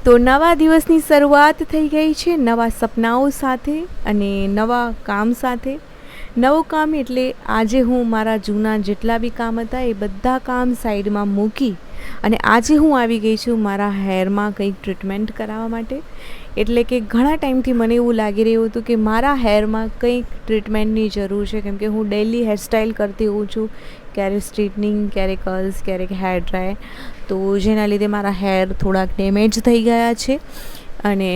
તો નવા દિવસની શરૂઆત થઈ ગઈ છે નવા સપનાઓ સાથે અને નવા કામ સાથે. નવું કામ એટલે આજે હું મારા જૂના જેટલા બી કામ હતા એ બધા કામ સાઈડમાં મૂકી અને આજે હું આવી ગઈ છું મારા હેરમાં કંઈક ટ્રીટમેન્ટ કરાવવા માટે. એટલે કે ઘણા ટાઈમથી મને એવું લાગી રહ્યું હતું કે મારા હેરમાં કંઈક ટ્રીટમેન્ટની જરૂર છે, કેમ કે હું ડેઇલી હેરસ્ટાઈલ કરતી હોઉં છું, ક્યારેક સ્ટ્રેટનિંગ, ક્યારેક કર્લ્સ, ક્યારેક હેર ડ્રાય. તો જેના લીધે મારા હેર થોડાક ડેમેજ થઈ ગયા છે અને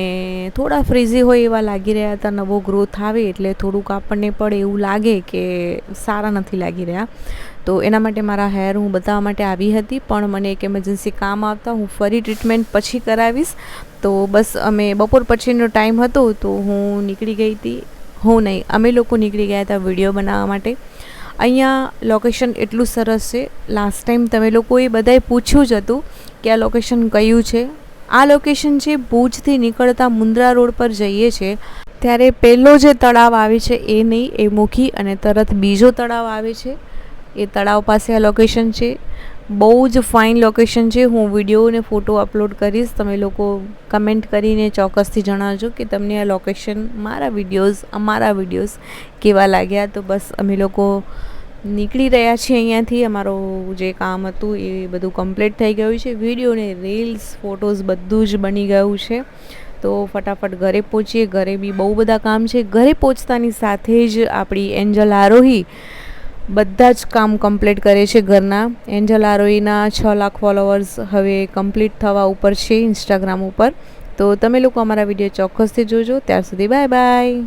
થોડા ફ્રીઝી હોય એવા લાગી રહ્યા હતા. નવો ગ્રોથ આવે એટલે થોડુંક આપણને પણ એવું લાગે કે સારા નથી લાગી રહ્યા. તો એના માટે મારા હેર હું બતાવવા માટે આવી હતી, પણ મને એક એમરજન્સી કામ આવતા હું ફરી ટ્રીટમેન્ટ પછી કરાવીશ. તો બસ અમે બપોર પછીનો ટાઈમ હતો તો હું નીકળી ગઈ હતી. અમે લોકો નીકળી ગયા હતા વિડીયો બનાવવા માટે. અહીંયા લોકેશન એટલું સરસ છે. લાસ્ટ ટાઈમ તમે લોકોએ બધાએ પૂછ્યું જ હતું કે આ લોકેશન કયું છે. આ લોકેશન છે ભુજથી નીકળતા મુન્દ્રા રોડ પર જઈએ છીએ ત્યારે પહેલો જે તળાવ આવે છે એ નહીં, એ મૂકી અને તરત બીજો તળાવ આવે છે. એ તળાવ પાસે આ લોકેશન છે. બહુ જ ફાઇન લોકેશન છે. હું વિડીયો અને ફોટો અપલોડ કરીશ. તમે લોકો કમેન્ટ કરીને ચોક્કસથી જણાવજો કે તમને આ લોકેશન, અમારા વિડીયોઝ કેવા લાગ્યા. તો બસ અમે લોકો નીકળી રહ્યા છીએ અહીંયાથી. અમારું જે કામ હતું એ બધું કમ્પ્લીટ થઈ ગયું છે. વિડીયો ને રીલ્સ, ફોટોઝ બધું જ બની ગયું છે. તો ફટાફટ ઘરે પહોંચીએ. ઘરે બી બહુ બધા કામ છે. ઘરે પહોંચતાની સાથે જ આપણી એન્જલ આરોહી બધા જ કામ કમ્પ્લીટ કરે છે ઘરના. એન્જલ આરોહીના 6 લાખ ફોલોવર્સ હવે કમ્પ્લીટ થવા ઉપર છે ઇન્સ્ટાગ્રામ ઉપર. તો તમે લોકો અમારા વિડીયો ચોક્કસથી જોજો. ત્યાર સુધી બાય બાય.